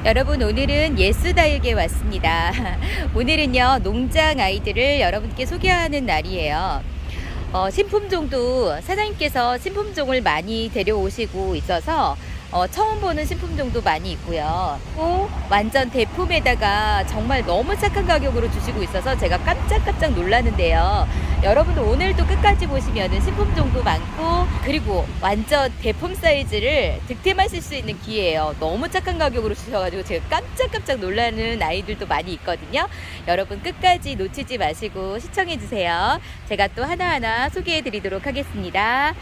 여러분, 오늘은 예스다육에 왔습니다. 오늘은요, 농장 아이들을 여러분께 소개하는 날이에요. 신품종도 사장님께서 신품종을 많이 데려오시고 있어서 처음 보는 신품종도 많이 있고요. 또 완전 대품에다가 정말 너무 착한 가격으로 주시고 있어서 제가 깜짝깜짝 놀라는데요. 여러분도 오늘도 끝까지 보시면은 신품종도 많고, 그리고 완전 대품 사이즈를 득템하실 수 있는 기회예요. 너무 착한 가격으로 주셔가지고 제가 깜짝깜짝 놀라는 아이들도 많이 있거든요. 여러분 끝까지 놓치지 마시고 시청해주세요. 제가 또 하나하나 소개해드리도록 하겠습니다.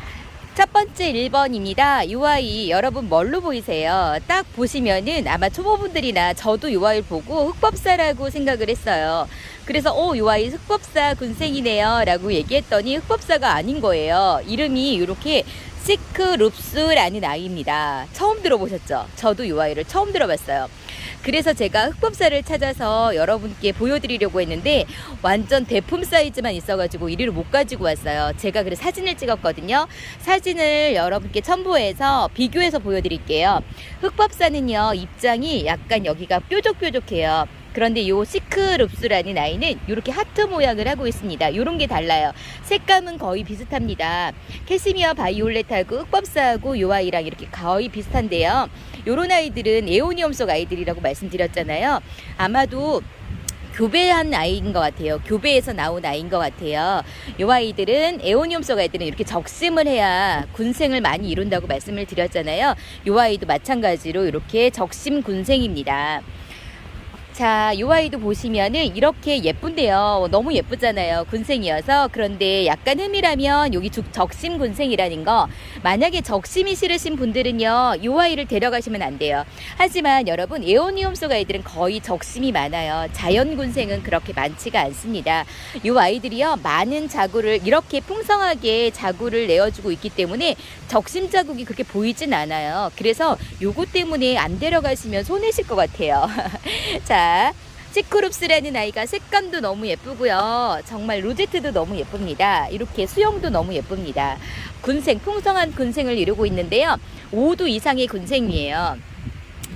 첫 번째 1번입니다. 이 아이 여러분 뭘로 보이세요? 딱 보시면은 아마 초보분들이나 저도 이 아이를 보고 흑법사라고 생각을 했어요. 그래서 이 아이 흑법사 군생이네요 라고 얘기했더니 흑법사가 아닌 거예요. 이름이 이렇게 시크룹스라는 아이입니다. 처음 들어보셨죠? 저도 이 아이를 처음 들어봤어요. 그래서 제가 흑법사를 찾아서 여러분께 보여드리려고 했는데 완전 대품 사이즈만 있어가지고 이리를 못 가지고 왔어요. 제가 그래서 사진을 찍었거든요. 사진을 여러분께 첨부해서 비교해서 보여드릴게요. 흑법사는요, 입장이 약간 여기가 뾰족뾰족해요. 그런데 이 시크룹스라는 아이는 이렇게 하트 모양을 하고 있습니다. 이런 게 달라요. 색감은 거의 비슷합니다. 캐시미어 바이올렛하고 흑법사하고 이 아이랑 이렇게 거의 비슷한데요. 이런 아이들은 에오니움 속 아이들이라고 말씀드렸잖아요. 아마도 교배한 아이인 것 같아요. 교배에서 나온 아이인 것 같아요. 이 아이들은 에오니움 속 아이들은 이렇게 적심을 해야 군생을 많이 이룬다고 말씀을 드렸잖아요. 이 아이도 마찬가지로 이렇게 적심 군생입니다. 자, 이 아이도 보시면은 이렇게 예쁜데요. 너무 예쁘잖아요. 군생이어서. 그런데 약간 흠이라면 여기 적심 군생이라는 거, 만약에 적심이 싫으신 분들은요, 이 아이를 데려가시면 안 돼요. 하지만 여러분, 에오니움 속 아이들은 거의 적심이 많아요. 자연 군생은 그렇게 많지가 않습니다. 이 아이들이요, 많은 자구를 이렇게 풍성하게 자구를 내어주고 있기 때문에 적심 자국이 그렇게 보이진 않아요. 그래서 요거 때문에 안 데려가시면 손해실 것 같아요. 자, 시크룹스라는 아이가 색감도 너무 예쁘고요. 정말 로제트도 너무 예쁩니다. 이렇게 수영도 너무 예쁩니다. 군생, 풍성한 군생을 이루고 있는데요. 5도 이상의 군생이에요.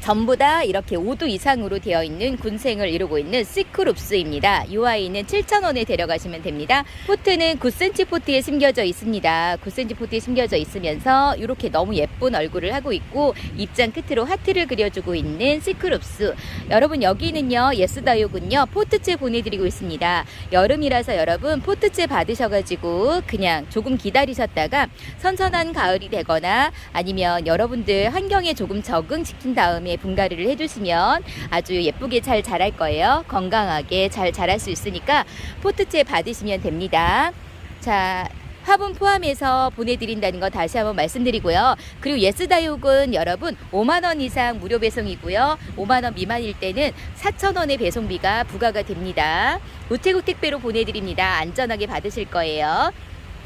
전부 다 이렇게 5도 이상으로 되어 있는 군생을 이루고 있는 시크룹스입니다. 이 아이는 7,000원에 데려가시면 됩니다. 포트는 9cm 포트에 심겨져 있습니다. 9cm 포트에 심겨져 있으면서 이렇게 너무 예쁜 얼굴을 하고 있고, 입장 끝으로 하트를 그려주고 있는 시크룹스. 여러분, 여기는요, 예스다육은요, 포트채 보내드리고 있습니다. 여름이라서 여러분 포트채 받으셔가지고 그냥 조금 기다리셨다가 선선한 가을이 되거나 아니면 여러분들 환경에 조금 적응시킨 다음에 분갈이를 해주시면 아주 예쁘게 잘 자랄 거예요. 건강하게 잘 자랄 수 있으니까 포트채 받으시면 됩니다. 자, 화분 포함해서 보내드린다는 거 다시 한번 말씀드리고요. 그리고 예스다육은 여러분 5만원 이상 무료 배송이고요. 5만원 미만일 때는 4,000원의 배송비가 부과가 됩니다. 우체국 택배로 보내드립니다. 안전하게 받으실 거예요.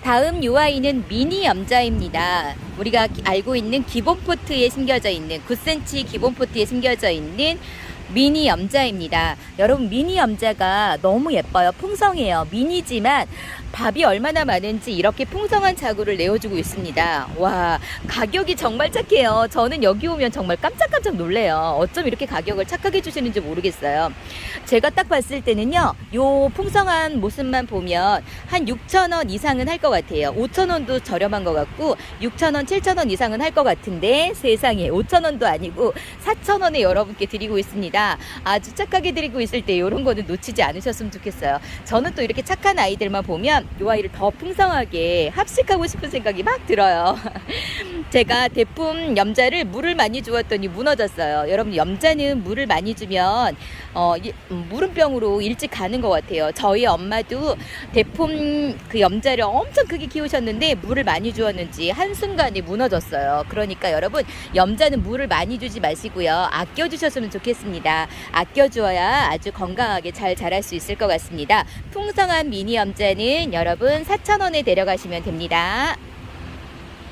다음 이 아이는 미니 염자입니다. 우리가 알고 있는 기본 포트에 심겨져 있는 9cm 기본 포트에 심겨져 있는 미니 염자입니다. 여러분, 미니 염자가 너무 예뻐요. 풍성해요. 미니지만 밥이 얼마나 많은지 이렇게 풍성한 자구를 내어주고 있습니다. 와, 가격이 정말 착해요. 저는 여기 오면 정말 깜짝깜짝 놀래요. 어쩜 이렇게 가격을 착하게 주시는지 모르겠어요. 제가 딱 봤을 때는요, 요 풍성한 모습만 보면 한 6,000원 이상은 할 것 같아요. 5,000원도 저렴한 것 같고 6,000원, 7,000원 이상은 할 것 같은데 세상에 5,000원도 아니고 4,000원에 여러분께 드리고 있습니다. 아주 착하게 드리고 있을 때 이런 거는 놓치지 않으셨으면 좋겠어요. 저는 또 이렇게 착한 아이들만 보면 이 아이를 더 풍성하게 합식하고 싶은 생각이 막 들어요. 제가 대품 염자를 물을 많이 주었더니 무너졌어요. 여러분, 염자는 물을 많이 주면 물음병으로 일찍 가는 것 같아요. 저희 엄마도 대품 그 염자를 엄청 크게 키우셨는데 물을 많이 주었는지 한순간에 무너졌어요. 그러니까 여러분, 염자는 물을 많이 주지 마시고요, 아껴주셨으면 좋겠습니다. 아껴주어야 아주 건강하게 잘 자랄 수 있을 것 같습니다. 풍성한 미니 염자는 여러분 4,000원에 데려가시면 됩니다.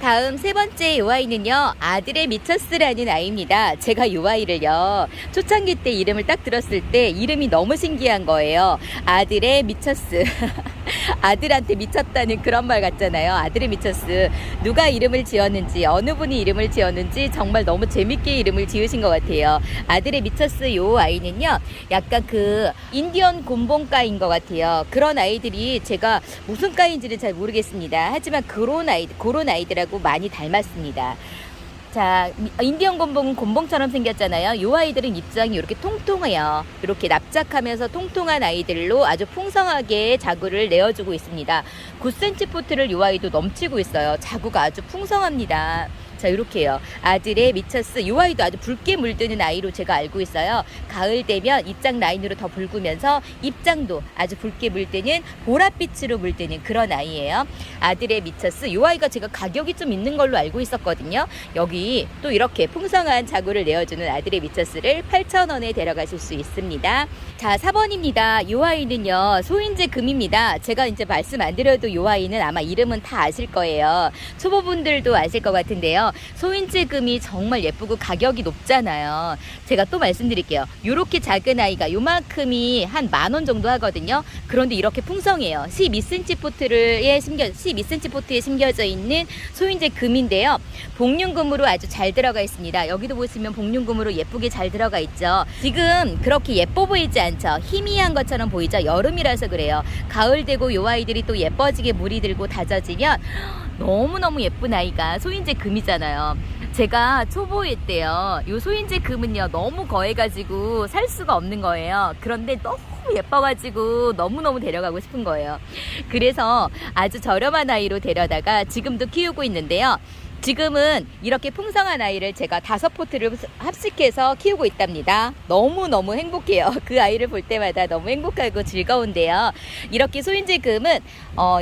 다음 세 번째 이 아이는요, 아들의 미처스라는 아이입니다. 제가 이 아이를요, 초창기 때 이름을 딱 들었을 때 이름이 너무 신기한 거예요. 아들의 미처스. 아들한테 미쳤다는 그런 말 같잖아요. 아들의 미쳤스. 누가 이름을 지었는지, 어느 분이 이름을 지었는지 정말 너무 재밌게 이름을 지으신 것 같아요. 아들의 미쳤스 요 아이는요, 약간 그 인디언 곰봉가인 것 같아요. 그런 아이들이 제가 무슨 가인지는 잘 모르겠습니다. 하지만 그런 아이들하고 많이 닮았습니다. 자, 인디언 곰봉은 곰봉처럼 생겼잖아요. 이 아이들은 입장이 이렇게 통통해요. 이렇게 납작하면서 통통한 아이들로 아주 풍성하게 자구를 내어주고 있습니다. 9cm 포트를 이 아이도 넘치고 있어요. 자구가 아주 풍성합니다. 자, 이렇게요. 아들의 미처스, 이 아이도 아주 붉게 물드는 아이로 제가 알고 있어요. 가을 되면 입장 라인으로 더 붉으면서 입장도 아주 붉게 물드는 보랏빛으로 물드는 그런 아이예요. 아들의 미처스, 이 아이가 제가 가격이 좀 있는 걸로 알고 있었거든요. 여기 또 이렇게 풍성한 자구를 내어주는 아들의 미처스를 8,000원에 데려가실 수 있습니다. 자, 4번입니다. 이 아이는요, 소인재 금입니다. 제가 이제 말씀 안 드려도 이 아이는 아마 이름은 다 아실 거예요. 초보분들도 아실 것 같은데요. 소인재 금이 정말 예쁘고 가격이 높잖아요. 제가 또 말씀드릴게요. 요렇게 작은 아이가 요만큼이 한 10,000원 정도 하거든요. 그런데 이렇게 풍성해요. 12cm 포트에 심겨져 있는 소인재 금인데요. 복륜금으로 아주 잘 들어가 있습니다. 여기도 보시면 복륜금으로 예쁘게 잘 들어가 있죠. 지금 그렇게 예뻐 보이지 않죠? 희미한 것처럼 보이죠? 여름이라서 그래요. 가을 되고 요 아이들이 또 예뻐지게 물이 들고 다져지면 너무너무 예쁜 아이가 소인재 금이잖아요. 제가 초보일 때요, 요 소인재 금은요 너무 거해가지고 살 수가 없는 거예요. 그런데 너무 예뻐가지고 너무너무 데려가고 싶은 거예요. 그래서 아주 저렴한 아이로 데려다가 지금도 키우고 있는데요. 지금은 이렇게 풍성한 아이를 제가 5포트를 합식해서 키우고 있답니다. 너무너무 행복해요. 그 아이를 볼 때마다 너무 행복하고 즐거운데요. 이렇게 소인재 금은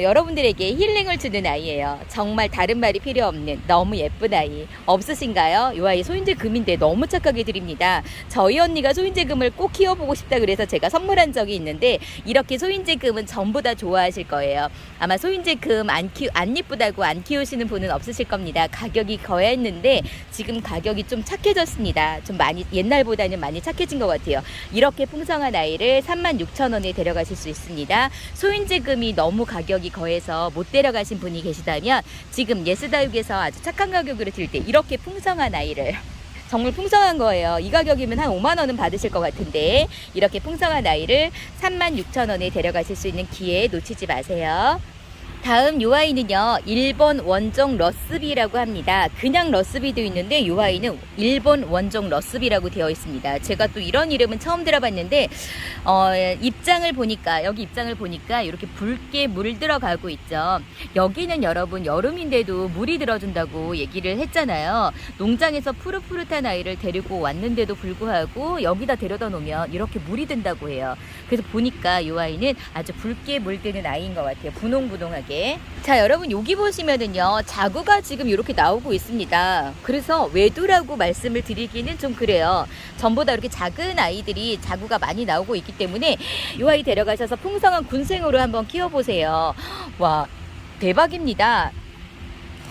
여러분들에게 힐링을 주는 아이예요. 정말 다른 말이 필요 없는 너무 예쁜 아이. 없으신가요? 이 아이 소인재 금인데 너무 착하게 드립니다. 저희 언니가 소인재 금을 꼭 키워보고 싶다 그래서 제가 선물한 적이 있는데, 이렇게 소인재 금은 전부 다 좋아하실 거예요. 아마 소인재 금 안 예쁘다고 안 키우시는 분은 없으실 겁니다. 가격이 거했는데 지금 가격이 좀 착해졌습니다. 좀 많이, 옛날보다는 많이 착해진 것 같아요. 이렇게 풍성한 아이를 36,000원에 데려가실 수 있습니다. 소인재 금이 너무 가격이 거해서 못 데려가신 분이 계시다면 지금 예스다육에서 아주 착한 가격으로 드릴 때 이렇게 풍성한 아이를, 정말 풍성한 거예요. 이 가격이면 한 5만원은 받으실 것 같은데 이렇게 풍성한 아이를 36,000원에 데려가실 수 있는 기회 놓치지 마세요. 다음 요 아이는요, 일본 원종 러스비라고 합니다. 그냥 러스비도 있는데 요 아이는 일본 원종 러스비라고 되어 있습니다. 제가 또 이런 이름은 처음 들어봤는데 입장을 보니까 이렇게 붉게 물 들어가고 있죠. 여기는 여러분 여름인데도 물이 들어준다고 얘기를 했잖아요. 농장에서 푸릇푸릇한 아이를 데리고 왔는데도 불구하고 여기다 데려다 놓으면 이렇게 물이 든다고 해요. 그래서 보니까 요 아이는 아주 붉게 물드는 아이인 것 같아요. 분홍분홍하게. 자, 여러분 여기 보시면은요, 자구가 지금 이렇게 나오고 있습니다. 그래서 외두라고 말씀을 드리기는 좀 그래요. 전부 다 이렇게 작은 아이들이 자구가 많이 나오고 있기 때문에 이 아이 데려가셔서 풍성한 군생으로 한번 키워보세요. 와, 대박입니다.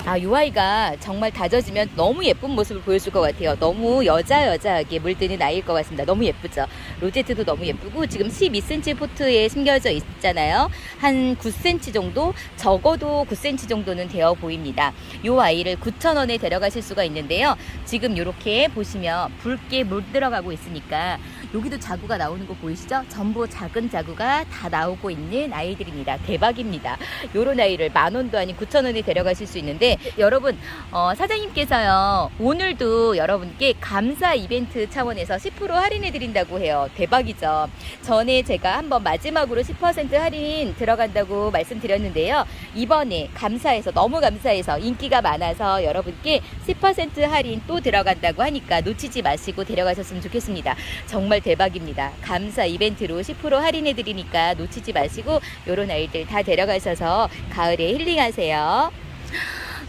아, 이 아이가 정말 다져지면 너무 예쁜 모습을 보여줄 것 같아요. 너무 여자하게 물드는 아이일 것 같습니다. 너무 예쁘죠? 로제트도 너무 예쁘고 지금 12cm 포트에 심겨져 있잖아요. 한 9cm 정도, 적어도 9cm 정도는 되어 보입니다. 이 아이를 9,000원에 데려가실 수가 있는데요. 지금 이렇게 보시면 붉게 물 들어가고 있으니까 여기도 자구가 나오는 거 보이시죠? 전부 작은 자구가 다 나오고 있는 아이들입니다. 대박입니다. 요런 아이를 10,000원도 아닌 9,000원에 데려가실 수 있는데, 여러분 사장님께서요 오늘도 여러분께 감사 이벤트 차원에서 10% 할인해 드린다고 해요. 대박이죠. 전에 제가 한번 마지막으로 10% 할인 들어간다고 말씀드렸는데요. 이번에 너무 감사해서 인기가 많아서 여러분께 10% 할인 또 들어간다고 하니까 놓치지 마시고 데려가셨으면 좋겠습니다. 정말 대박입니다. 감사 이벤트로 10% 할인해 드리니까 놓치지 마시고 요런 아이들 다 데려가셔서 가을에 힐링하세요.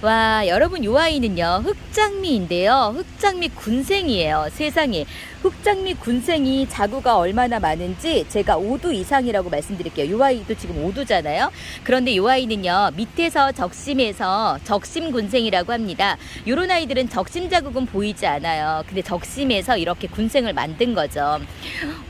와, 여러분 요 아이는요 흑장미인데요, 흑장미 군생이에요. 세상에, 흑장미 군생이 자구가 얼마나 많은지 제가 5두 이상이라고 말씀드릴게요. 요 아이도 지금 5두잖아요. 그런데 요 아이는요 밑에서 적심에서 적심 군생이라고 합니다. 요런 아이들은 적심 자국은 보이지 않아요. 근데 적심에서 이렇게 군생을 만든 거죠.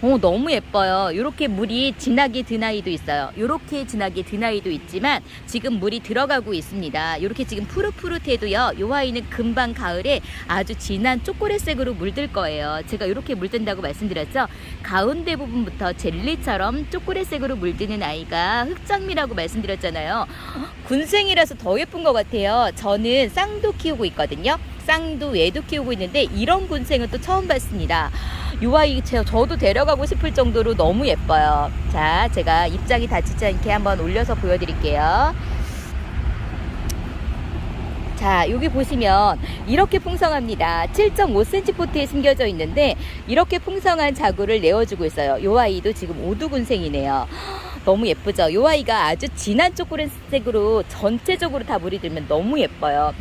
너무 예뻐요. 요렇게 물이 진하게 든 아이도 있어요. 요렇게 진하게 든 아이도 있지만 지금 물이 들어가고 있습니다. 요렇게 지금 푸릇푸릇해도요 요 아이는 금방 가을에 아주 진한 초콜릿색으로 물들 거예요. 제가 요렇게 물든다고 말씀드렸죠. 가운데 부분부터 젤리처럼 초콜릿색으로 물드는 아이가 흑장미라고 말씀드렸잖아요. 군생이라서 더 예쁜 것 같아요. 저는 쌍도 키우고 있거든요. 쌍도 외도 키우고 있는데 이런 군생은 또 처음 봤습니다. 요 아이 저도 데려가고 싶을 정도로 너무 예뻐요. 자, 제가 입장이 다치지 않게 한번 올려서 보여드릴게요. 자, 여기 보시면 이렇게 풍성합니다. 7.5cm 포트에 심겨져 있는데 이렇게 풍성한 자구를 내어주고 있어요. 요 아이도 지금 5두 군생이네요. 너무 예쁘죠? 요 아이가 아주 진한 초콜릿색으로 전체적으로 다 물이 들면 너무 예뻐요.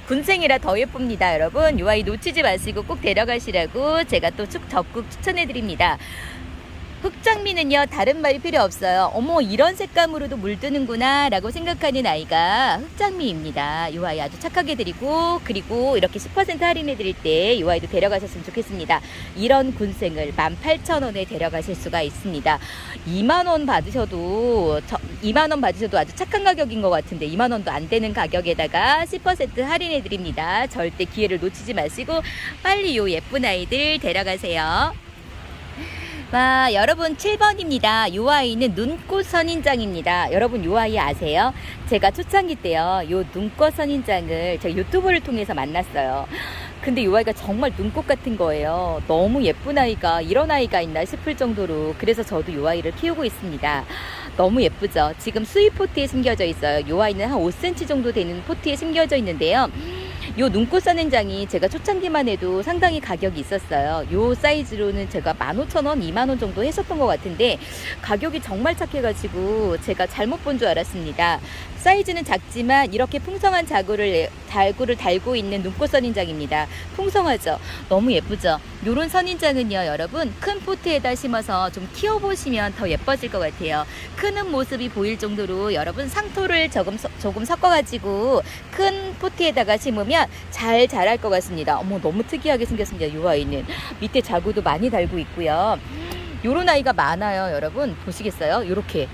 군생이라 더 예쁩니다. 여러분 요 아이 놓치지 마시고 꼭 데려가시라고 제가 또 적극 추천해드립니다. 흑장미는요 다른 말이 필요 없어요. 어머, 이런 색감으로도 물드는구나 라고 생각하는 아이가 흑장미입니다. 이 아이 아주 착하게 드리고, 그리고 이렇게 10% 할인해 드릴 때 이 아이도 데려가셨으면 좋겠습니다. 이런 군생을 18,000원에 데려가실 수가 있습니다. 2만원 받으셔도 2만원 받으셔도 아주 착한 가격인 것 같은데 2만원도 안 되는 가격에다가 10% 할인해 드립니다. 절대 기회를 놓치지 마시고 빨리 요 예쁜 아이들 데려가세요. 와, 여러분 7번입니다. 요 아이는 눈꽃 선인장입니다. 여러분 요 아이 아세요? 제가 초창기 때요 요 눈꽃 선인장을 제가 유튜브를 통해서 만났어요. 근데 요 아이가 정말 눈꽃 같은 거예요. 너무 예쁜 아이가 이런 아이가 있나 싶을 정도로. 그래서 저도 요 아이를 키우고 있습니다. 너무 예쁘죠? 지금 수입 포트에 심겨져 있어요. 요 아이는 한 5cm 정도 되는 포트에 심겨져 있는데요. 요 눈꽃 선인장이 제가 초창기만 해도 상당히 가격이 있었어요. 요 사이즈로는 제가 15,000원, 2만원 정도 했었던 것 같은데 가격이 정말 착해가지고 제가 잘못 본 줄 알았습니다. 사이즈는 작지만 이렇게 풍성한 자구를 달고 있는 눈꽃 선인장입니다. 풍성하죠? 너무 예쁘죠? 요런 선인장은요 여러분 큰 포트에다 심어서 좀 키워보시면 더 예뻐질 것 같아요. 크는 모습이 보일 정도로 여러분 상토를 조금 섞어가지고 큰 포트에다가 심으면 잘 자랄 것 같습니다. 어머, 너무 특이하게 생겼습니다. 요 아이는 밑에 자구도 많이 달고 있고요. 요런 아이가 많아요. 여러분 보시겠어요? 요렇게.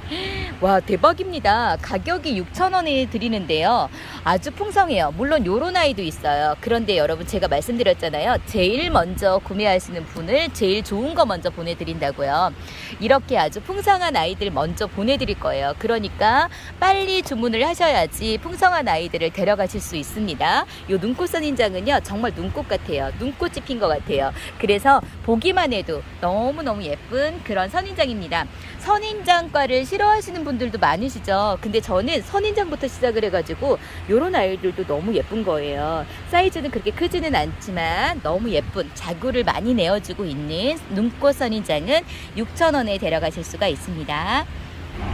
와, 대박입니다. 가격이 6,000원에 드리는데요 아주 풍성해요. 물론 요런 아이도 있어요. 그런데 여러분 제가 말씀드렸잖아요. 제일 먼저 구매하시는 분을 제일 좋은 거 먼저 보내드린다고요. 이렇게 아주 풍성한 아이들 먼저 보내드릴 거예요. 그러니까 빨리 주문을 하셔야지 풍성한 아이들을 데려가실 수 있습니다. 요 눈꽃 선인장은요 정말 눈꽃 같아요. 눈꽃이 핀 것 같아요. 그래서 보기만 해도 너무너무 예쁜 그런 선인장입니다. 선인장과를 싫어하시는 분들도 많으시죠. 근데 저는 선인장부터 시작을 해가지고 요런 아이들도 너무 예쁜 거예요. 사이즈는 그렇게 크지는 않지만 너무 예쁜 자구를 많이 내어주고 있는 눈꽃 선인장은 6,000원에 데려가실 수가 있습니다.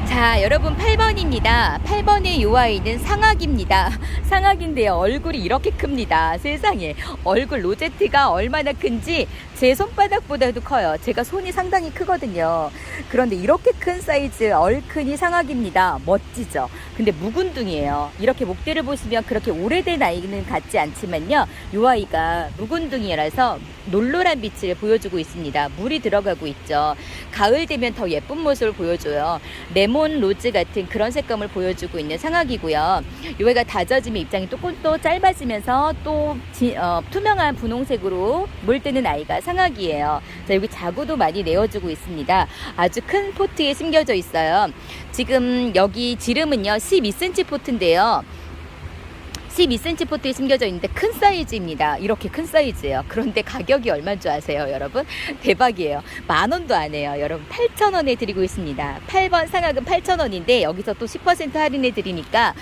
자, 여러분 8번입니다. 8번의 요 아이는 상악입니다. 상악인데요 얼굴이 이렇게 큽니다. 세상에, 얼굴 로제트가 얼마나 큰지 제 손바닥보다도 커요. 제가 손이 상당히 크거든요. 그런데 이렇게 큰 사이즈 얼큰이 상악입니다. 멋지죠? 근데 묵은둥이에요. 이렇게 목대를 보시면 그렇게 오래된 아이는 같지 않지만요 요 아이가 묵은둥이라서 놀놀한 빛을 보여주고 있습니다. 물이 들어가고 있죠. 가을 되면 더 예쁜 모습을 보여줘요. 레몬 로즈 같은 그런 색감을 보여주고 있는 상악이고요. 요 아이가 다져지면 입장이 또 짧아지면서 또 투명한 분홍색으로 물드는 아이가 상악이에요. 자, 여기 자구도 많이 내어주고 있습니다. 아주 큰 포트에 심겨져 있어요. 지금 여기 지름은요 12cm 포트인데요 12cm 포트에 심겨져 있는데 큰 사이즈입니다. 이렇게 큰 사이즈예요. 그런데 가격이 얼마인 줄 아세요 여러분? 대박이에요. 10,000원도 안 해요. 여러분 8,000원에 드리고 있습니다. 8번 상악은 8,000원인데 여기서 또 10% 할인해 드리니까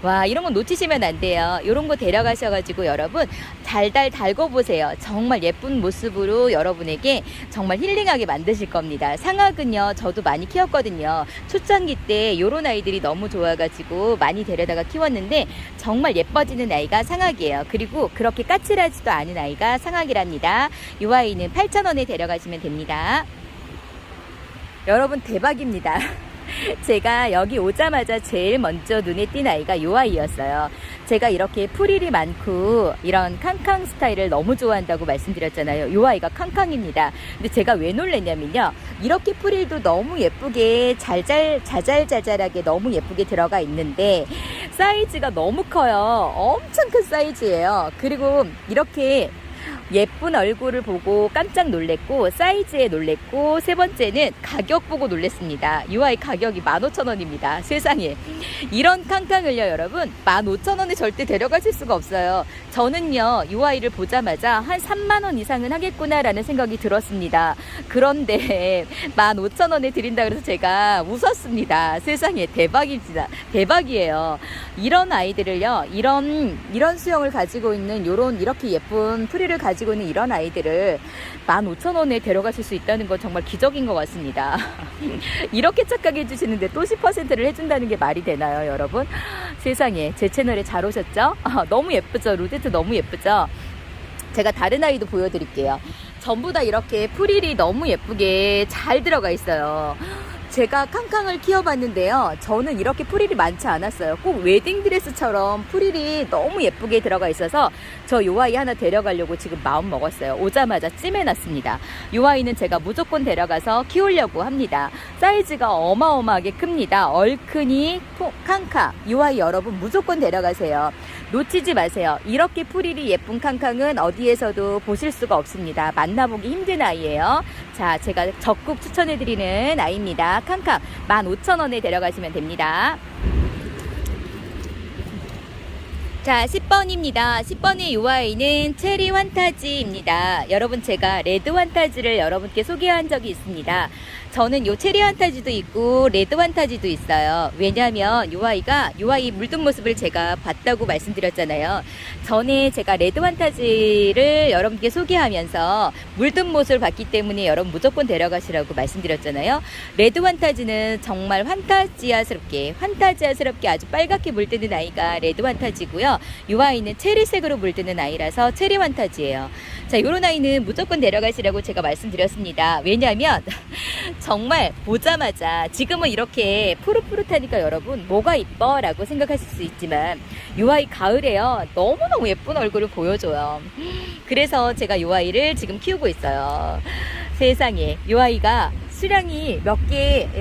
와, 이런 건 놓치시면 안 돼요. 이런 거 데려가셔가지고 여러분 달달 달궈 보세요. 정말 예쁜 모습으로 여러분에게 정말 힐링하게 만드실 겁니다. 상악은요, 저도 많이 키웠거든요. 초창기 때 이런 아이들이 너무 좋아가지고 많이 데려다가 키웠는데 정말 예뻐지는 아이가 상악이에요. 그리고 그렇게 까칠하지도 않은 아이가 상악이랍니다. 이 아이는 8,000원에 데려가시면 됩니다. 여러분 대박입니다. 제가 여기 오자마자 제일 먼저 눈에 띈 아이가 요 아이였어요. 제가 이렇게 프릴이 많고 이런 캉캉 스타일을 너무 좋아한다고 말씀드렸잖아요. 요 아이가 캉캉입니다. 근데 제가 왜 놀랬냐면요, 이렇게 프릴도 너무 예쁘게 자잘자잘하게 너무 예쁘게 들어가 있는데 사이즈가 너무 커요. 엄청 큰 사이즈예요. 그리고 이렇게 예쁜 얼굴을 보고 깜짝 놀랬고, 사이즈에 놀랬고, 세 번째는 가격 보고 놀랬습니다. 이 아이 가격이 15,000원입니다. 세상에. 이런 캉캉을요, 여러분 15,000원에 절대 데려가실 수가 없어요. 저는요, 이 아이를 보자마자 한 3만원 이상은 하겠구나라는 생각이 들었습니다. 그런데 15,000원에 드린다 그래서 제가 웃었습니다. 세상에, 대박입니다. 대박이에요. 이런 아이들을요, 이런 수영을 가지고 있는 이렇게 예쁜 프리를 가지고 있는 이런 아이들을 15,000원에 데려가실 수 있다는 건 정말 기적인 것 같습니다. 이렇게 착하게 해주시는데 또 10%를 해준다는 게 말이 되나요, 여러분? 세상에, 제 채널에 잘 오셨죠? 너무 예쁘죠? 루데트 너무 예쁘죠? 제가 다른 아이도 보여드릴게요. 전부 다 이렇게 프릴이 너무 예쁘게 잘 들어가 있어요. 제가 캉캉을 키워봤는데요, 저는 이렇게 프릴이 많지 않았어요. 꼭 웨딩드레스처럼 프릴이 너무 예쁘게 들어가 있어서 저 요 아이 하나 데려가려고 지금 마음 먹었어요. 오자마자 찜해놨습니다. 요 아이는 제가 무조건 데려가서 키우려고 합니다. 사이즈가 어마어마하게 큽니다. 얼큰이 캉캉, 요 아이 여러분 무조건 데려가세요. 놓치지 마세요. 이렇게 프릴이 예쁜 캉캉은 어디에서도 보실 수가 없습니다. 만나보기 힘든 아이예요. 자, 제가 적극 추천해드리는 아이입니다. 캉캉 15,000원에 데려가시면 됩니다. 자, 10번입니다. 10번의 이 아이는 체리 환타지입니다. 여러분, 제가 레드 환타지를 여러분께 소개한 적이 있습니다. 저는 요 체리 환타지도 있고 레드 환타지도 있어요. 왜냐하면 요 아이 물든 모습을 제가 봤다고 말씀드렸잖아요. 전에 제가 레드 환타지를 여러분께 소개하면서 물든 모습을 봤기 때문에 여러분 무조건 데려가시라고 말씀드렸잖아요. 레드 환타지는 정말 환타지아스럽게 아주 빨갛게 물드는 아이가 레드 환타지고요. 요 아이는 체리색으로 물드는 아이라서 체리 환타지예요. 자, 요런 아이는 무조건 데려가시라고 제가 말씀드렸습니다. 왜냐하면 정말 보자마자 지금은 이렇게 푸릇푸릇하니까 여러분 뭐가 이뻐 라고 생각하실 수 있지만 요 아이 가을에요, 너무너무 예쁜 얼굴을 보여줘요. 그래서 제가 요 아이를 지금 키우고 있어요. 세상에, 요 아이가 수량이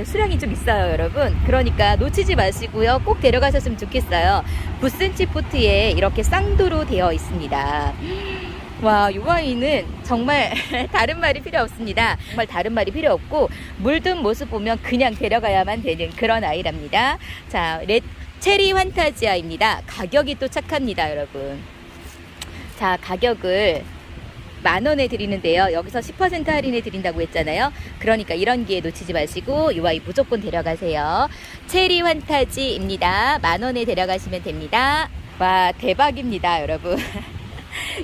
수량이 좀 있어요, 여러분. 그러니까 놓치지 마시고요, 꼭 데려가셨으면 좋겠어요. 9cm 포트에 이렇게 쌍도로 되어 있습니다. 와, 이 아이는 정말 다른 말이 필요 없습니다. 정말 다른 말이 필요 없고 물든 모습 보면 그냥 데려가야만 되는 그런 아이랍니다. 자, 체리 환타지아입니다. 가격이 또 착합니다, 여러분. 자, 가격을 10,000원에 드리는데요, 여기서 10% 할인해 드린다고 했잖아요. 그러니까 이런 기회 놓치지 마시고 이 아이 무조건 데려가세요. 체리 환타지입니다. 10,000원에 데려가시면 됩니다. 와, 대박입니다, 여러분.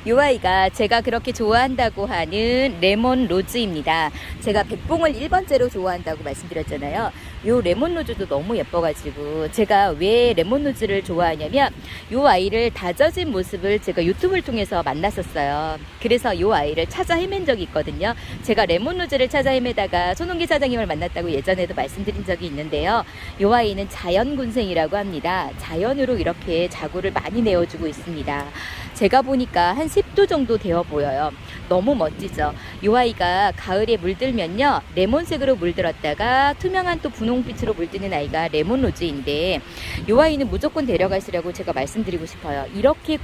이 아이가 제가 그렇게 좋아한다고 하는 레몬 로즈입니다. 제가 백봉을 1번째로 좋아한다고 말씀드렸잖아요. 요 레몬 로즈도 너무 예뻐가지고 제가 왜 레몬 로즈를 좋아하냐면 요 아이를 다져진 모습을 제가 유튜브를 통해서 만났었어요. 그래서 요 아이를 찾아 헤맨 적이 있거든요. 제가 레몬 로즈를 찾아 헤매다가 손홍기 사장님을 만났다고 예전에도 말씀드린 적이 있는데요. 요 아이는 자연군생이라고 합니다. 자연으로 이렇게 자구를 많이 내어주고 있습니다. 제가 보니까 한 10도 정도 되어 보여요. 너무 멋지죠. 이 아이가 가을에 물들면요, 레몬색으로 물들었다가 투명한 또 분홍빛으로 물드는 아이가 레몬 로즈인데 이 아이는 무조건 데려가시라고 제가 말씀드리고 싶어요. 이렇게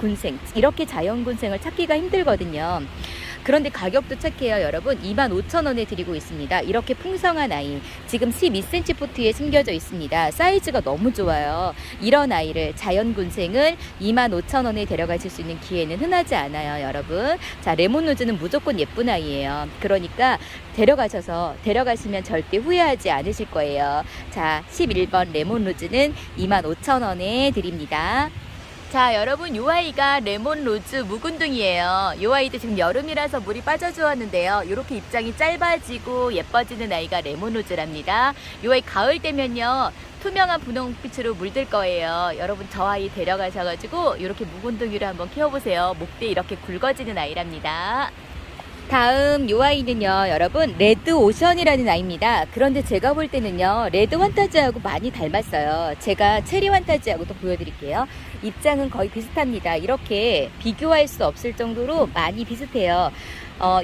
자연 군생을 찾기가 힘들거든요. 그런데 가격도 착해요. 여러분 25,000원에 드리고 있습니다. 이렇게 풍성한 아이 지금 12cm 포트에 숨겨져 있습니다. 사이즈가 너무 좋아요. 이런 아이를 자연군생을 25,000원에 데려가실 수 있는 기회는 흔하지 않아요. 여러분 자, 레몬로즈는 무조건 예쁜 아이예요. 그러니까 데려가시면 절대 후회하지 않으실 거예요. 자, 11번 레몬로즈는 25,000원에 드립니다. 자, 여러분 요 아이가 레몬로즈 묵은둥이에요. 요 아이도 지금 여름이라서 물이 빠져주었는데요. 이렇게 입장이 짧아지고 예뻐지는 아이가 레몬로즈랍니다. 요 아이 가을 되면요 투명한 분홍빛으로 물들 거예요. 여러분 저 아이 데려가셔가지고 이렇게 묵은둥이를 한번 키워보세요. 목대 이렇게 굵어지는 아이랍니다. 다음 요 아이는요 여러분 레드 오션이라는 아이입니다. 그런데 제가 볼 때는요 레드 환타지하고 많이 닮았어요. 제가 체리 환타지하고 또 보여드릴게요. 입장은 거의 비슷합니다. 이렇게 비교할 수 없을 정도로 많이 비슷해요.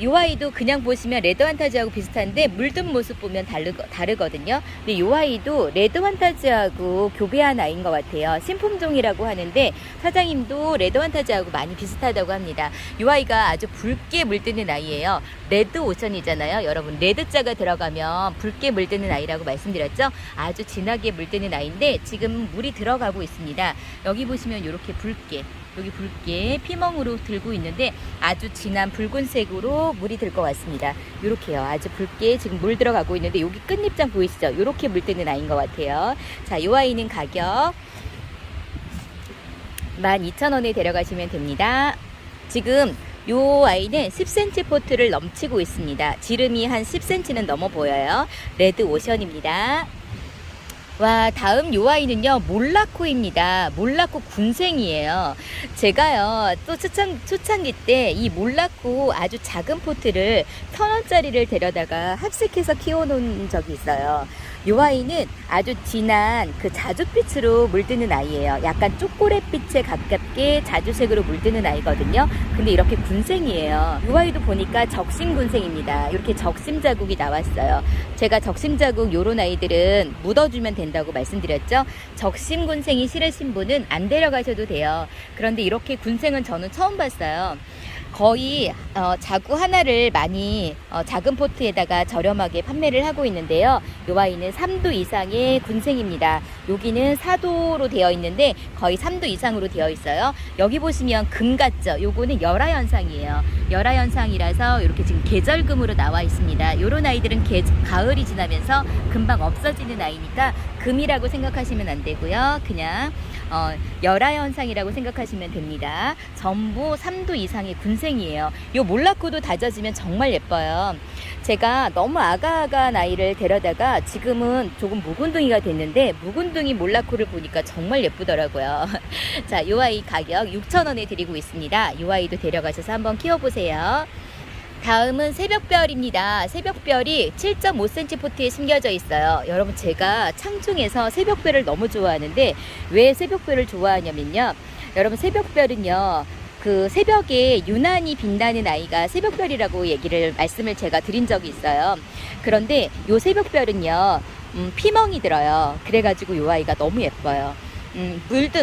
요 아이도 그냥 보시면 레드 환타지하고 비슷한데 물든 모습 보면 다르거든요. 근데 요 아이도 레드 환타지하고 교배한 아이인 것 같아요. 신품종이라고 하는데 사장님도 레드 환타지하고 많이 비슷하다고 합니다. 요 아이가 아주 붉게 물드는 아이예요. 레드 오션이잖아요. 여러분 레드자가 들어가면 붉게 물드는 아이라고 말씀드렸죠. 아주 진하게 물드는 아이인데 지금 물이 들어가고 있습니다. 여기 보시면 이렇게 붉게 여기 붉게 피멍으로 들고 있는데 아주 진한 붉은색으로 물이 들 것 같습니다. 이렇게요. 아주 붉게 지금 물 들어가고 있는데 여기 끝잎장 보이시죠? 이렇게 물 뜨는 아이인 것 같아요. 자, 이 아이는 가격 12,000원에 데려가시면 됩니다. 지금 요 아이는 10cm 포트를 넘치고 있습니다. 지름이 한 10cm는 넘어 보여요. 레드 오션입니다. 와, 다음 요 아이는요 몰라코입니다. 몰라코 군생이에요. 제가요 또 초창기 때 이 몰라코 아주 작은 포트를 1,000원짜리를 데려다가 합식해서 키워놓은 적이 있어요. 요 아이는 아주 진한 그 자주빛으로 물드는 아이예요. 약간 초콜릿빛에 가깝게 자주색으로 물드는 아이거든요. 근데 이렇게 군생이에요. 요 아이도 보니까 적심 군생입니다. 이렇게 적심 자국이 나왔어요. 제가 적심 자국 요런 아이들은 묻어주면 된다고 말씀드렸죠. 적심 군생이 싫으신 분은 안 데려가셔도 돼요. 그런데 이렇게 군생은 저는 처음 봤어요. 거의 자구 하나를 많이 작은 포트에다가 저렴하게 판매를 하고 있는데요. 이 아이는 3도 이상의 군생입니다. 여기는 4도로 되어 있는데 거의 3도 이상으로 되어 있어요. 여기 보시면 금 같죠? 요거는 열화현상이에요. 열화현상이라서 이렇게 지금 계절금으로 나와 있습니다. 요런 아이들은 가을이 지나면서 금방 없어지는 아이니까 금이라고 생각하시면 안 되고요. 그냥 열화현상이라고 생각하시면 됩니다. 전부 3도 이상의 군생이에요. 요 몰라코도 다져지면 정말 예뻐요. 제가 너무 아가아가한 아이를 데려다가 지금은 조금 묵은둥이가 됐는데 묵은둥이 몰라코를 보니까 정말 예쁘더라고요. 자, 요 아이 가격 6,000원에 드리고 있습니다. 요 아이도 데려가셔서 한번 키워보세요. 다음은 새벽별입니다. 새벽별이 7.5cm 포트에 숨겨져 있어요. 여러분 제가 창중에서 새벽별을 너무 좋아하는데 왜 새벽별을 좋아하냐면요. 여러분 새벽별은요. 그 새벽에 유난히 빛나는 아이가 새벽별이라고 말씀을 제가 드린 적이 있어요. 그런데 요 새벽별은요. 피멍이 들어요. 그래가지고 요 아이가 너무 예뻐요.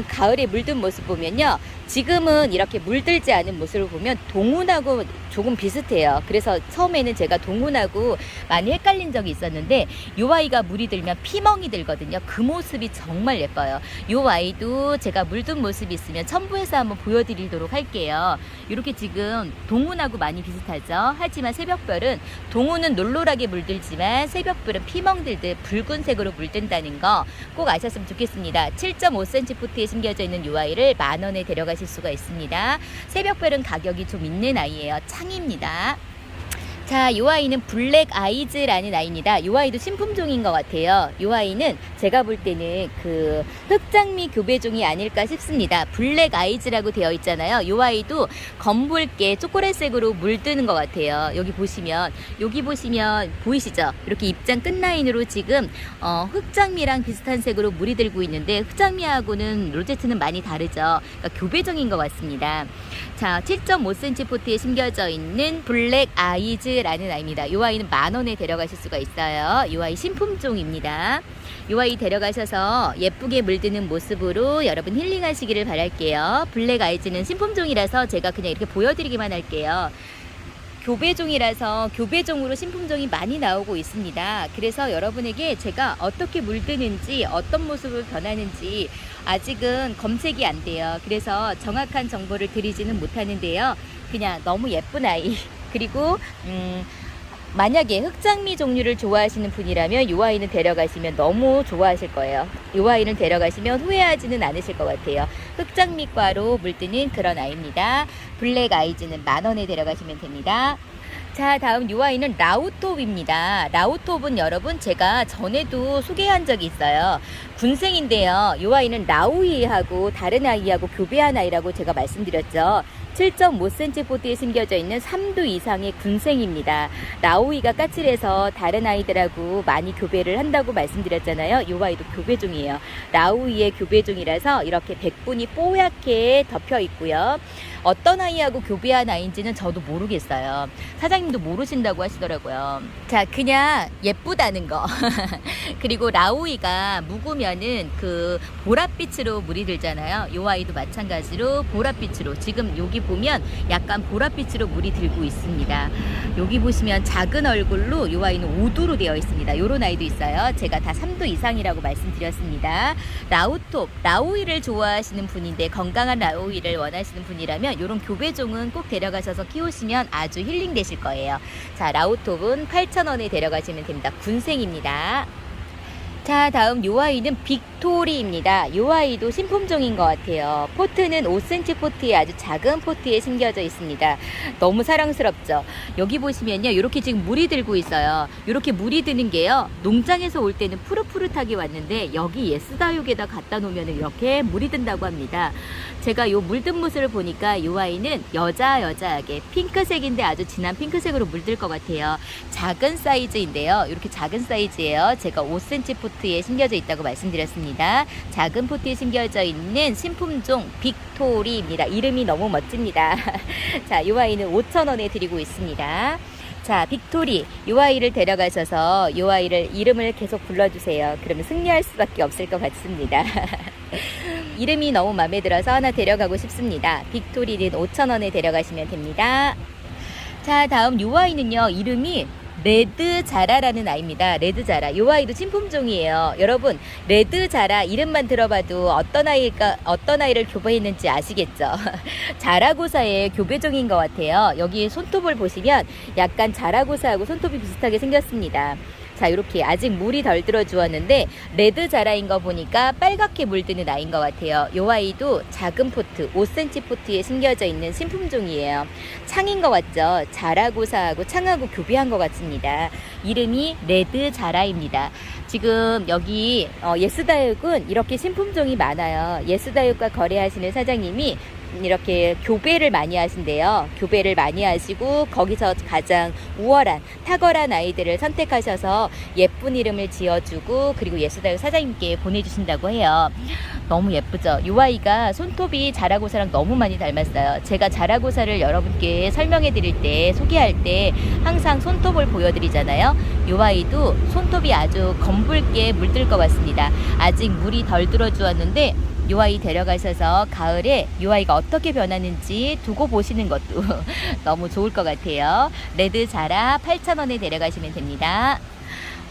가을에 물든 모습 보면요. 지금은 이렇게 물들지 않은 모습을 보면 동훈하고 조금 비슷해요. 그래서 처음에는 제가 동훈하고 많이 헷갈린 적이 있었는데 이 아이가 물이 들면 피멍이 들거든요. 그 모습이 정말 예뻐요. 이 아이도 제가 물든 모습이 있으면 첨부해서 한번 보여드리도록 할게요. 이렇게 지금 동훈하고 많이 비슷하죠. 하지만 새벽별은 동훈은 놀놀하게 물들지만 새벽별은 피멍 들듯 붉은색으로 물든다는 거 꼭 아셨으면 좋겠습니다. 7.5cm 포트에 숨겨져 있는 이 아이를 10,000원에 데려가실 수가 있습니다. 새벽별은 가격이 좀 있는 아이예요. 창입니다. 자, 이 아이는 블랙 아이즈라는 아이입니다. 이 아이도 신품종인 것 같아요. 이 아이는 제가 볼 때는 그 흑장미 교배종이 아닐까 싶습니다. 블랙 아이즈라고 되어 있잖아요. 이 아이도 검붉게 초콜릿색으로 물드는 것 같아요. 여기 보시면 보이시죠? 이렇게 입장 끝라인으로 지금 흑장미랑 비슷한 색으로 물이 들고 있는데 흑장미하고는 로제트는 많이 다르죠. 그러니까 교배종인 것 같습니다. 자, 7.5cm 포트에 심겨져 있는 블랙 아이즈라는 아이입니다. 이 아이는 10,000원에 데려가실 수가 있어요. 이 아이 신품종입니다. 이 아이 데려가셔서 예쁘게 물드는 모습으로 여러분 힐링하시기를 바랄게요. 블랙 아이즈는 신품종이라서 제가 그냥 이렇게 보여드리기만 할게요. 교배종이라서 교배종으로 신품종이 많이 나오고 있습니다. 그래서 여러분에게 제가 어떻게 물드는지 어떤 모습을 변하는지 아직은 검색이 안 돼요. 그래서 정확한 정보를 드리지는 못하는데요. 그냥 너무 예쁜 아이 그리고 만약에 흑장미 종류를 좋아하시는 분이라면 이 아이는 데려가시면 너무 좋아하실 거예요. 이 아이는 데려가시면 후회하지는 않으실 것 같아요. 흑장미과로 물드는 그런 아이입니다. 블랙 아이즈는 10,000원에 데려가시면 됩니다. 자, 다음 이 아이는 라우톱입니다. 라우톱은 여러분 제가 전에도 소개한 적이 있어요. 군생인데요. 이 아이는 라우이하고 다른 아이하고 교배한 아이라고 제가 말씀드렸죠. 7.5cm 포트에 심겨져 있는 3두 이상의 군생입니다. 라우이가 까칠해서 다른 아이들하고 많이 교배를 한다고 말씀드렸잖아요. 이 아이도 교배종이에요. 라우이의 교배종이라서 이렇게 백분이 뽀얗게 덮여 있고요. 어떤 아이하고 교배한 아이인지는 저도 모르겠어요. 사장님도 모르신다고 하시더라고요. 자, 그냥 예쁘다는 거. 그리고 라우이가 묵으면은 그 보랏빛으로 물이 들잖아요. 이 아이도 마찬가지로 보랏빛으로, 지금 여기 보면 약간 보랏빛으로 물이 들고 있습니다. 여기 보시면 작은 얼굴로 이 아이는 5두로 되어 있습니다. 요런 아이도 있어요. 제가 다 3두 이상이라고 말씀드렸습니다. 라우톱, 라우이를 좋아하시는 분인데 건강한 라우이를 원하시는 분이라면 이런 교배종은 꼭 데려가셔서 키우시면 아주 힐링 되실 거예요. 자, 라우톱은 8,000원에 데려가시면 됩니다. 군생입니다. 자, 다음 요 아이는 빅토리입니다. 요 아이도 신품종인 것 같아요. 포트는 5cm 포트에 아주 작은 포트에 심겨져 있습니다. 너무 사랑스럽죠. 여기 보시면요, 이렇게 지금 물이 들고 있어요. 이렇게 물이 드는 게요, 농장에서 올 때는 푸릇푸릇하게 왔는데 여기 예스다육에다 갖다 놓으면 이렇게 물이 든다고 합니다. 제가 요 물든 모습을 보니까 요 아이는 여자하게 핑크색인데 아주 진한 핑크색으로 물들 것 같아요. 작은 사이즈인데요, 이렇게 작은 사이즈예요. 제가 5cm 포트에 심겨져 있다고 말씀드렸습니다. 작은 포트에 심겨져 있는 신품종 빅토리입니다. 이름이 너무 멋집니다. 자, 이 아이는 5,000원에 드리고 있습니다. 자, 빅토리, 이 아이를 데려가셔서 이 아이를 이름을 계속 불러주세요. 그러면 승리할 수밖에 없을 것 같습니다. 이름이 너무 마음에 들어서 하나 데려가고 싶습니다. 빅토리는 5,000원에 데려가시면 됩니다. 자, 다음 이 아이는요, 이름이 레드자라라는 아이입니다. 레드자라. 이 아이도 신품종이에요. 여러분, 레드자라 이름만 들어봐도 어떤 아이를 교배했는지 아시겠죠? 자라고사의 교배종인 것 같아요. 여기 손톱을 보시면 약간 자라고사하고 손톱이 비슷하게 생겼습니다. 자, 이렇게 아직 물이 덜 들어 주었는데 레드 자라인 거 보니까 빨갛게 물드는 아이인 것 같아요. 이 아이도 작은 포트, 5cm 포트에 심겨져 있는 신품종이에요. 창인 것 같죠? 자라고사하고 창하고 교배한 것 같습니다. 이름이 레드 자라입니다. 지금 여기 예스다육은 이렇게 신품종이 많아요. 예스다육과 거래하시는 사장님이 이렇게 교배를 많이 하신대요. 교배를 많이 하시고 거기서 가장 우월한 탁월한 아이들을 선택하셔서 예쁜 이름을 지어주고 그리고 예스다육 사장님께 보내주신다고 해요. 너무 예쁘죠? 이 아이가 손톱이 자라고사랑 너무 많이 닮았어요. 제가 자라고사를 여러분께 설명해 드릴 때, 소개할 때 항상 손톱을 보여드리잖아요. 이 아이도 손톱이 아주 검붉게 물들 것 같습니다. 아직 물이 덜 들어주었는데 이 아이 데려가셔서 가을에 이 아이가 어떻게 변하는지 두고 보시는 것도 너무 좋을 것 같아요. 레드 자라 8,000원에 데려가시면 됩니다.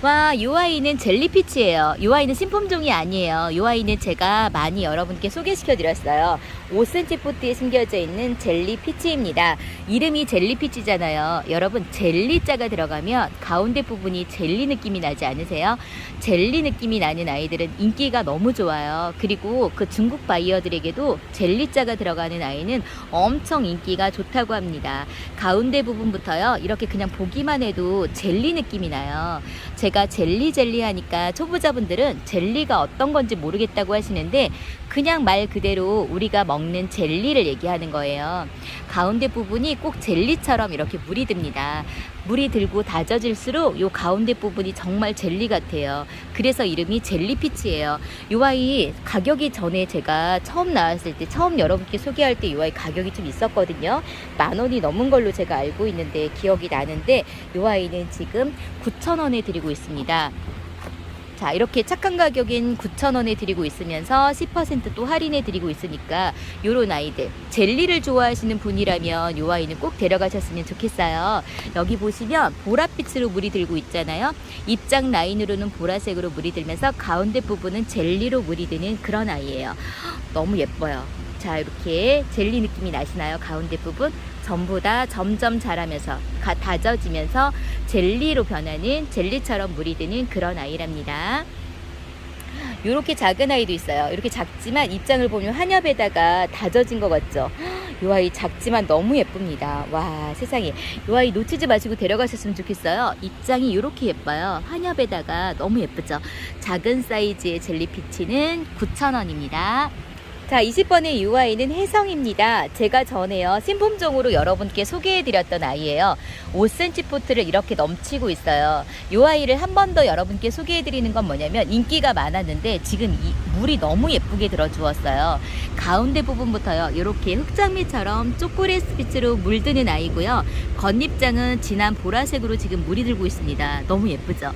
와, 이 아이는 젤리피치예요. 이 아이는 신품종이 아니에요. 이 아이는 제가 많이 여러분께 소개시켜 드렸어요. 5cm 포트에 심겨져 있는 젤리피치입니다. 이름이 젤리피치잖아요. 여러분, 젤리자가 들어가면 가운데 부분이 젤리 느낌이 나지 않으세요? 젤리 느낌이 나는 아이들은 인기가 너무 좋아요. 그리고 그 중국 바이어들에게도 젤리자가 들어가는 아이는 엄청 인기가 좋다고 합니다. 가운데 부분부터요, 이렇게 그냥 보기만 해도 젤리 느낌이 나요. 제가 젤리 하니까 초보자분들은 젤리가 어떤 건지 모르겠다고 하시는데 그냥 말 그대로 우리가 먹는 젤리를 얘기하는 거예요. 가운데 부분이 꼭 젤리처럼 이렇게 물이 듭니다. 물이 들고 다져질수록 이 가운데 부분이 정말 젤리 같아요. 그래서 이름이 젤리피치예요. 이 아이 가격이 전에 제가 처음 나왔을 때, 처음 여러분께 소개할 때 이 아이 가격이 좀 있었거든요. 10,000원이 넘은 걸로 제가 알고 있는데 기억이 나는데 이 아이는 지금 9,000원에 드리고 있습니다. 자, 이렇게 착한 가격인 9,000원에 드리고 있으면서 10% 또 할인해 드리고 있으니까 요런 아이들 젤리를 좋아하시는 분이라면 요 아이는 꼭 데려가셨으면 좋겠어요. 여기 보시면 보랏빛으로 물이 들고 있잖아요. 입장 라인으로는 보라색으로 물이 들면서 가운데 부분은 젤리로 물이 드는 그런 아이예요. 너무 예뻐요. 자, 이렇게 젤리 느낌이 나시나요? 가운데 부분 전부 다 점점 자라면서 다져지면서 젤리로 변하는, 젤리처럼 물이 드는 그런 아이랍니다. 이렇게 작은 아이도 있어요. 이렇게 작지만 입장을 보면 한엽에다가 다져진 것 같죠? 이 아이 작지만 너무 예쁩니다. 와, 세상에. 이 아이 놓치지 마시고 데려가셨으면 좋겠어요. 입장이 이렇게 예뻐요. 한엽에다가 너무 예쁘죠? 작은 사이즈의 젤리피치는 9,000원입니다. 자, 20번의 이 아이는 혜성입니다. 제가 전에요, 신품종으로 여러분께 소개해드렸던 아이예요. 5cm 포트를 이렇게 넘치고 있어요. 이 아이를 한 번 더 여러분께 소개해드리는 건 뭐냐면, 인기가 많았는데 지금 물이 너무 예쁘게 들어주었어요. 가운데 부분부터요, 이렇게 흑장미처럼 초콜릿빛으로 물드는 아이고요. 겉잎장은 진한 보라색으로 지금 물이 들고 있습니다. 너무 예쁘죠?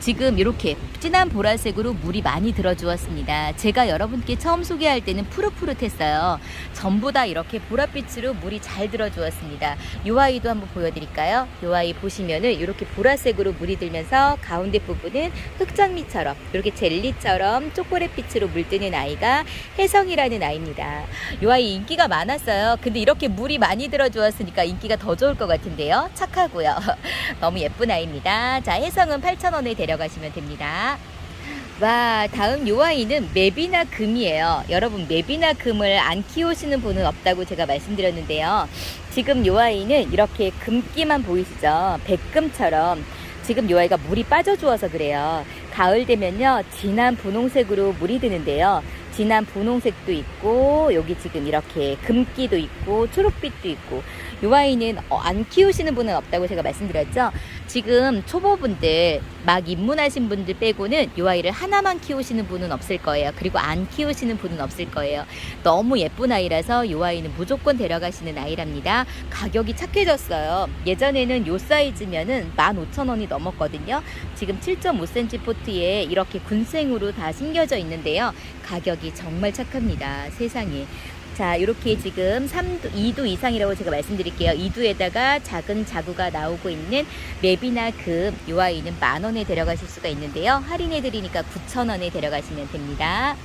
지금 이렇게 진한 보라색으로 물이 많이 들어주었습니다. 제가 여러분께 처음 소개할 때는 푸릇푸릇했어요. 전부 다 이렇게 보랏빛으로 물이 잘 들어주었습니다. 이 아이도 한번 보여드릴까요? 이 아이 보시면은 이렇게 보라색으로 물이 들면서 가운데 부분은 흑장미처럼 이렇게 젤리처럼 초콜릿빛으로 물드는 아이가 혜성이라는 아이입니다. 이 아이 인기가 많았어요. 근데 이렇게 물이 많이 들어주었으니까 인기가 더 좋을 것 같은데요. 착하고요. 너무 예쁜 아이입니다. 자, 혜성은 8,000원에 데려가시면 됩니다. 와, 다음 요 아이는 맵이나 금이에요. 여러분, 맵이나 금을 안 키우시는 분은 없다고 제가 말씀드렸는데요. 지금 요 아이는 이렇게 금기만 보이시죠? 백금처럼 지금 요 아이가 물이 빠져 주어서 그래요. 가을 되면요, 진한 분홍색으로 물이 드는데요. 진한 분홍색도 있고, 여기 지금 이렇게 금기도 있고, 초록빛도 있고. 요 아이는 안 키우시는 분은 없다고 제가 말씀드렸죠. 지금 초보분들, 막 입문하신 분들 빼고는 요 아이를 하나만 키우시는 분은 없을 거예요. 그리고 안 키우시는 분은 없을 거예요. 너무 예쁜 아이라서 요 아이는 무조건 데려가시는 아이랍니다. 가격이 착해졌어요. 예전에는 요 사이즈면은 15,000원이 넘었거든요. 지금 7.5cm 포트에 이렇게 군생으로 다 심겨져 있는데요. 가격이 정말 착합니다. 세상에. 자, 이렇게 지금 2두 이상이라고 제가 말씀드릴게요. 2두에다가 작은 자구가 나오고 있는 맵이나 금, 이 아이는 10,000원에 데려가실 수가 있는데요. 할인해드리니까 9,000원에 데려가시면 됩니다.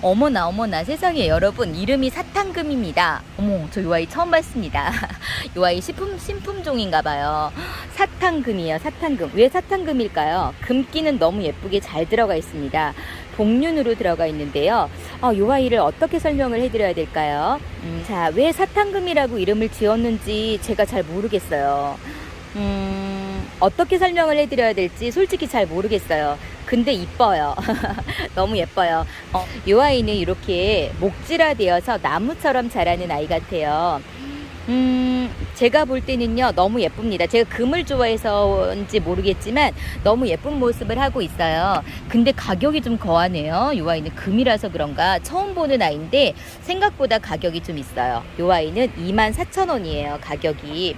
어머나 어머나, 세상에. 여러분, 이름이 사탕금입니다. 어머, 저 이 아이 처음 봤습니다. 이 아이 신품종인가봐요. 사탕금이에요. 사탕금. 왜 사탕금일까요? 금기는 너무 예쁘게 잘 들어가 있습니다. 복륜으로 들어가 있는데요. 이 아이를 어떻게 설명을 해드려야 될까요? 자, 왜 사탕금이라고 이름을 지었는지 제가 잘 모르겠어요. 어떻게 설명을 해드려야 될지 솔직히 잘 모르겠어요. 근데 이뻐요. 너무 예뻐요. 이 아이는 이렇게 목질화되어서 나무처럼 자라는 아이 같아요. 제가 볼 때는요, 너무 예쁩니다. 제가 금을 좋아해서인지 모르겠지만 너무 예쁜 모습을 하고 있어요. 근데 가격이 좀 거하네요. 이 아이는 금이라서 그런가 처음 보는 아이인데 생각보다 가격이 좀 있어요. 이 아이는 24,000원이에요. 가격이.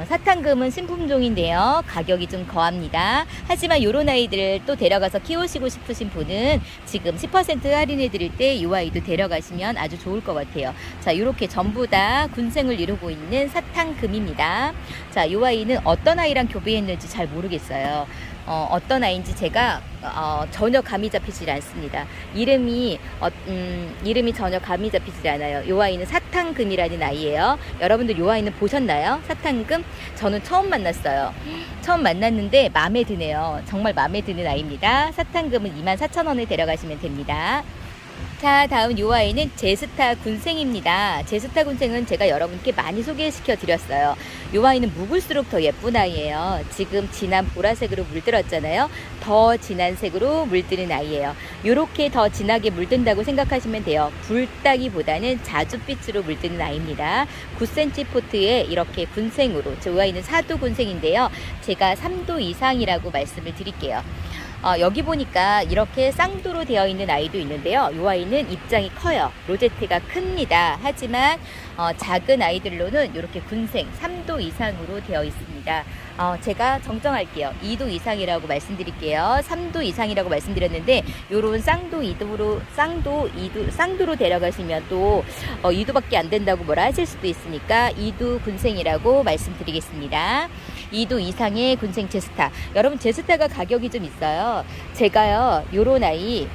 사탕금은 신품종인데요. 가격이 좀 거합니다. 하지만 요런 아이들을 또 데려가서 키우시고 싶으신 분은 지금 10% 할인해 드릴 때 이 아이도 데려가시면 아주 좋을 것 같아요. 자, 이렇게 전부 다 군생을 이루고 있는 사탕금입니다. 자, 이 아이는 어떤 아이랑 교배했는지 잘 모르겠어요. 어떤 아이인지 제가 전혀 감이 잡히질 않습니다. 이름이 전혀 감이 잡히질 않아요. 이 아이는 사탕금이라는 아이예요. 여러분들 이 아이는 보셨나요? 사탕금? 저는 처음 만났어요. 처음 만났는데 마음에 드네요. 정말 마음에 드는 아이입니다. 사탕금은 24,000원에 데려가시면 됩니다. 자, 다음 이 아이는 제스타 군생입니다. 제스타 군생은 제가 여러분께 많이 소개시켜 드렸어요. 이 아이는 묵을수록 더 예쁜 아이예요. 지금 진한 보라색으로 물들었잖아요. 더 진한 색으로 물드는 아이예요. 이렇게 더 진하게 물든다고 생각하시면 돼요. 붉다기보다는 자줏빛으로 물드는 아이입니다. 9cm 포트에 이렇게 군생으로, 이 아이는 4두 군생인데요. 제가 3두 이상이라고 말씀을 드릴게요. 여기 보니까 이렇게 쌍두로 되어 있는 아이도 있는데요. 이 아이는 입장이 커요. 로제트가 큽니다. 하지만 작은 아이들로는 이렇게 군생 3도 이상으로 되어 있습니다. 제가 정정할게요. 2도 이상이라고 말씀드릴게요. 3도 이상이라고 말씀드렸는데 요런 쌍두로 데려가시면 또 2도밖에 안 된다고 뭐라 하실 수도 있으니까 2도 군생이라고 말씀드리겠습니다. 2도 이상의 군생 제스타. 여러분 제스타가 가격이 좀 있어요. 제가요 요런 아이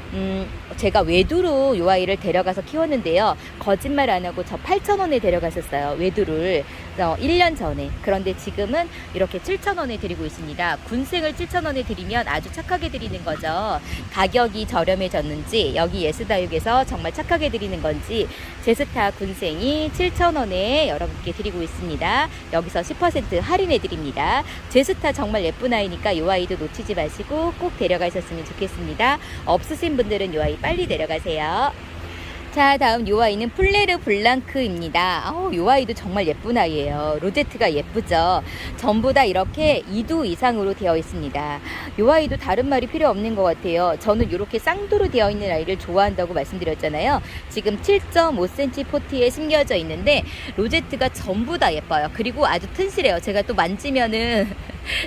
제가 외두로 요 아이를 데려가서 키웠는데요. 거짓말 안 하고 저 8,000원에 데려갔었어요. 외두를 1년 전에. 그런데 지금은 이렇게 7,000원에 드리고 있습니다. 군생을 7,000원에 드리면 아주 착하게 드리는 거죠. 가격이 저렴해졌는지 여기 예스다육에서 정말 착하게 드리는 건지 제스타 군생이 7,000원에 여러분께 드리고 있습니다. 여기서 10% 할인해 드립니다. 제스타 정말 예쁜 아이니까 이 아이도 놓치지 마시고 꼭 데려가셨으면 좋겠습니다. 없으신 분들은 이 아이 빨리 데려가세요. 자, 다음 요 아이는 플레르 블랑크입니다. 요 아이도 정말 예쁜 아이예요. 로제트가 예쁘죠. 전부 다 이렇게 2도 이상으로 되어 있습니다. 요 아이도 다른 말이 필요 없는 것 같아요. 저는 이렇게 쌍두로 되어 있는 아이를 좋아한다고 말씀드렸잖아요. 지금 7.5cm 포트에 심겨져 있는데 로제트가 전부 다 예뻐요. 그리고 아주 튼실해요. 제가 또 만지면은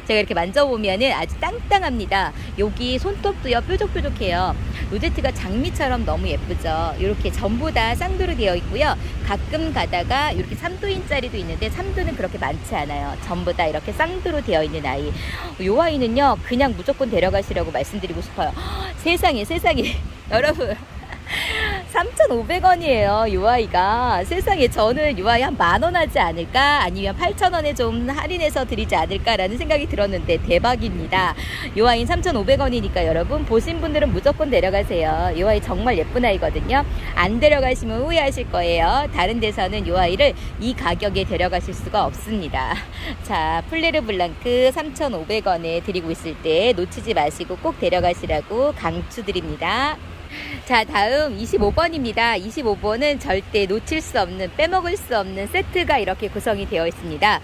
제가 이렇게 만져보면은 아주 땅땅합니다. 여기 손톱도요 뾰족뾰족해요. 로제트가 장미처럼 너무 예쁘죠. 이렇게 전부 다 쌍두로 되어 있고요. 가끔 가다가 이렇게 3도인짜리도 있는데 3도는 그렇게 많지 않아요. 전부 다 이렇게 쌍두로 되어 있는 아이. 이 아이는요 그냥 무조건 데려가시라고 말씀드리고 싶어요. 세상에 여러분 3,500원이에요. 이 아이가. 세상에 저는 이 아이 한 10,000원 하지 않을까 아니면 8,000원에 좀 할인해서 드리지 않을까라는 생각이 들었는데 대박입니다. 이 아이는 3,500원이니까 여러분 보신 분들은 무조건 데려가세요. 이 아이 정말 예쁜 아이거든요. 안 데려가시면 후회하실 거예요. 다른 데서는 이 아이를 이 가격에 데려가실 수가 없습니다. 자, 플레르 블랑크 3,500원에 드리고 있을 때 놓치지 마시고 꼭 데려가시라고 강추드립니다. 자, 다음 25번입니다. 25번은 절대 놓칠 수 없는, 빼먹을 수 없는 세트가 이렇게 구성이 되어 있습니다.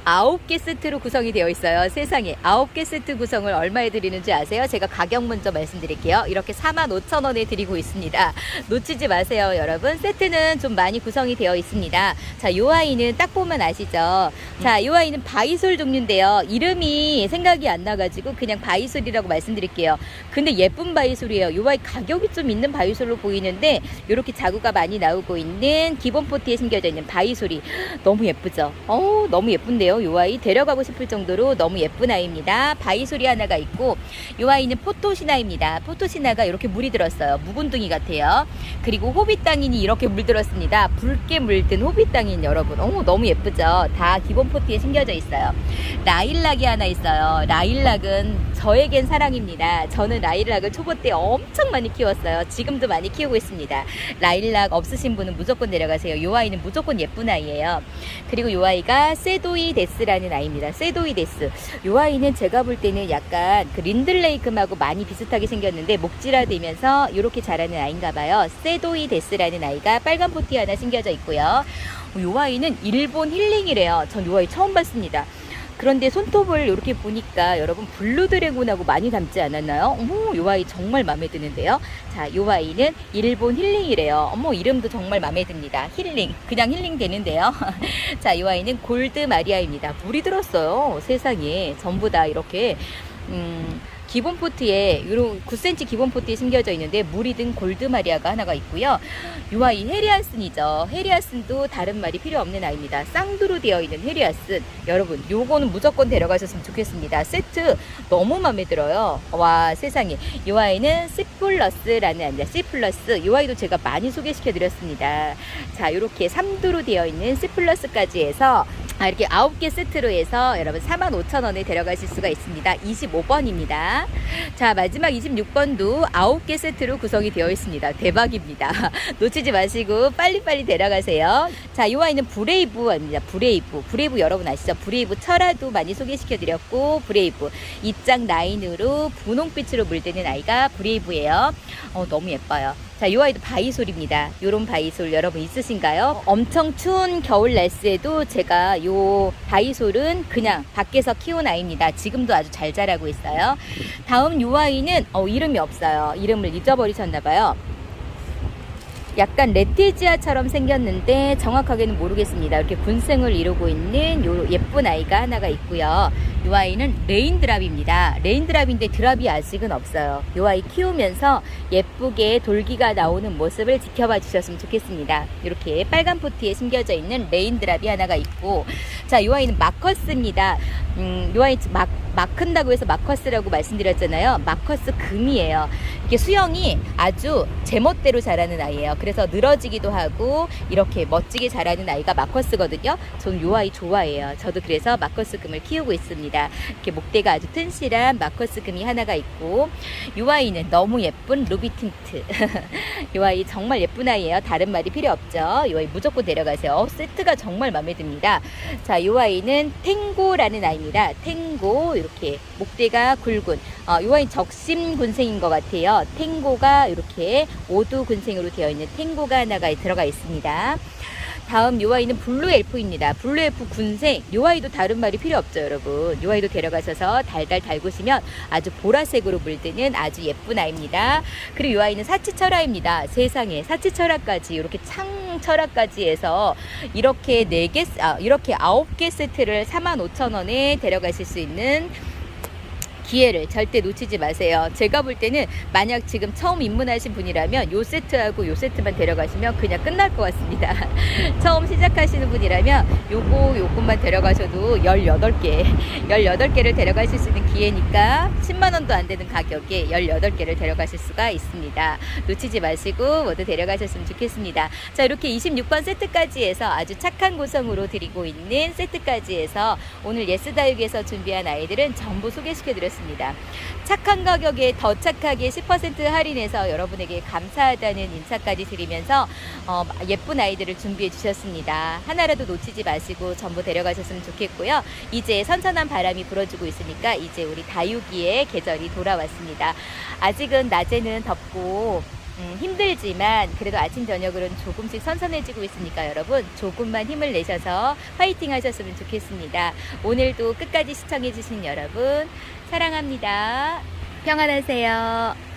9개 세트로 구성이 되어 있어요. 세상에 9개 세트 구성을 얼마에 드리는지 아세요? 제가 가격 먼저 말씀드릴게요. 이렇게 45,000원에 드리고 있습니다. 놓치지 마세요, 여러분. 세트는 좀 많이 구성이 되어 있습니다. 자, 요 아이는 딱 보면 아시죠? 자, 요 아이는 바이솔 종류인데요. 이름이 생각이 안 나가지고 그냥 바이솔이라고 말씀드릴게요. 근데 예쁜 바이솔이에요. 요 아이 가격이 좀 있는 바이솔로 보이는데 이렇게 자구가 많이 나오고 있는 기본 포트에 심겨져 있는 바이솔이 너무 예쁘죠. 너무 예쁜데요. 요 아이 데려가고 싶을 정도로 너무 예쁜 아이입니다. 바이솔이 하나가 있고 요 아이는 포토시나입니다. 포토시나가 이렇게 물이 들었어요. 묵은둥이 같아요. 그리고 호빗땅인이 이렇게 물들었습니다. 붉게 물든 호빗땅인 여러분 너무 예쁘죠. 다 기본 포트에 심겨져 있어요. 라일락이 하나 있어요. 라일락은 저에겐 사랑입니다. 저는 라일락을 초보 때 엄청 많이 키웠어요. 지금도 많이 키우고 있습니다. 라일락 없으신 분은 무조건 데려가세요. 이 아이는 무조건 예쁜 아이예요. 그리고 이 아이가 세도이 데스라는 아이입니다. 세도이 데스. 이 아이는 제가 볼 때는 약간 그 린들레이크하고 많이 비슷하게 생겼는데 목질화되면서 이렇게 자라는 아이인가 봐요. 세도이 데스라는 아이가 빨간 포트에 하나 심겨져 있고요. 이 아이는 일본 힐링이래요. 전 이 아이 처음 봤습니다. 그런데 손톱을 이렇게 보니까 여러분 블루 드래곤하고 많이 닮지 않았나요? 어머, 요 아이 정말 마음에 드는데요. 자, 요 아이는 일본 힐링이래요. 어머, 이름도 정말 마음에 듭니다. 힐링, 그냥 힐링 되는데요. 자, 요 아이는 골드 마리아입니다. 물이 들었어요. 세상에 전부 다 이렇게 기본 포트에 이런 9cm 기본 포트에 심겨져 있는데 물이 든 골드 마리아가 하나가 있고요. 이 아이 헤리아슨이죠. 헤리아슨도 다른 말이 필요 없는 아이입니다. 쌍두로 되어 있는 헤리아슨. 여러분 요거는 무조건 데려가셨으면 좋겠습니다. 세트 너무 마음에 들어요. 와, 세상에. 이 아이는 C 플러스라는 아이입니다. C 플러스. 이 아이도 제가 많이 소개시켜 드렸습니다. 자, 이렇게 3두로 되어 있는 C 플러스까지 해서 이렇게 9개 세트로 해서 여러분 45,000원에 데려가실 수가 있습니다. 25번입니다. 자, 마지막 26번도 9개 세트로 구성이 되어 있습니다. 대박입니다. 놓치지 마시고 빨리빨리 데려가세요. 자, 이 아이는 브레이브입니다. 브레이브 여러분 아시죠? 브레이브 철화도 많이 소개시켜 드렸고, 브레이브 입장 라인으로 분홍빛으로 물드는 아이가 브레이브예요. 너무 예뻐요. 자, 이 아이도 바이솔입니다. 요런 바이솔 여러분 있으신가요? 엄청 추운 겨울 날씨에도 제가 요 바이솔은 그냥 밖에서 키운 아이입니다. 지금도 아주 잘 자라고 있어요. 다음 요 아이는 이름이 없어요. 이름을 잊어버리셨나봐요. 약간 레티지아처럼 생겼는데 정확하게는 모르겠습니다. 이렇게 군생을 이루고 있는 요 예쁜 아이가 하나가 있고요. 이 아이는 레인드랍입니다. 레인드랍인데 드랍이 아직은 없어요. 이 아이 키우면서 예쁘게 돌기가 나오는 모습을 지켜봐 주셨으면 좋겠습니다. 이렇게 빨간 포트에 심겨져 있는 레인드랍이 하나가 있고, 자, 이 아이는 마커스입니다. 이 아이 막 큰다고 해서 마커스라고 말씀드렸잖아요. 마커스 금이에요. 이게 수영이 아주 제멋대로 자라는 아이예요. 그래서 늘어지기도 하고 이렇게 멋지게 자라는 아이가 마커스거든요. 전 이 아이 좋아해요. 저도 그래서 마커스 금을 키우고 있습니다. 이렇게 목대가 아주 튼실한 마커스 금이 하나가 있고, 이 아이는 너무 예쁜 루비 틴트. 이 아이 정말 예쁜 아이예요. 다른 말이 필요 없죠. 이 아이 무조건 데려가세요. 세트가 정말 마음에 듭니다. 자, 이 아이는 탱고라는 아이입니다. 탱고, 이렇게 목대가 굵은 이 아이 적심 군생인 것 같아요. 탱고가 이렇게 오두 군생으로 되어 있는 탱고가 하나가 들어가 있습니다. 다음 이 아이는 블루 엘프입니다. 블루 엘프 군생. 이 아이도 다른 말이 필요 없죠, 여러분. 이 아이도 데려가셔서 달달 달구시면 아주 보라색으로 물드는 아주 예쁜 아이입니다. 그리고 이 아이는 사치철화입니다. 세상에 사치철화까지 이렇게 창철화까지 해서 이렇게 4개, 이렇게 9개 세트를 45,000원에 데려가실 수 있는 기회를 절대 놓치지 마세요. 제가 볼 때는 만약 지금 처음 입문하신 분이라면 요 세트하고 요 세트만 데려가시면 그냥 끝날 것 같습니다. 처음 시작하시는 분이라면 요것만 데려가셔도 18개를 데려가실 수 있는 기회니까 10만원도 안 되는 가격에 18개를 데려가실 수가 있습니다. 놓치지 마시고 모두 데려가셨으면 좋겠습니다. 자, 이렇게 26번 세트까지 해서 아주 착한 구성으로 드리고 있는 세트까지 해서 오늘 예스다육에서 준비한 아이들은 전부 소개시켜드렸습니다. 착한 가격에 더 착하게 10% 할인해서 여러분에게 감사하다는 인사까지 드리면서 예쁜 아이들을 준비해 주셨습니다. 하나라도 놓치지 마시고 전부 데려가셨으면 좋겠고요. 이제 선선한 바람이 불어주고 있으니까 이제 우리 다육이의 계절이 돌아왔습니다. 아직은 낮에는 덥고 힘들지만 그래도 아침 저녁으로는 조금씩 선선해지고 있으니까 여러분 조금만 힘을 내셔서 파이팅 하셨으면 좋겠습니다. 오늘도 끝까지 시청해 주신 여러분 사랑합니다. 평안하세요.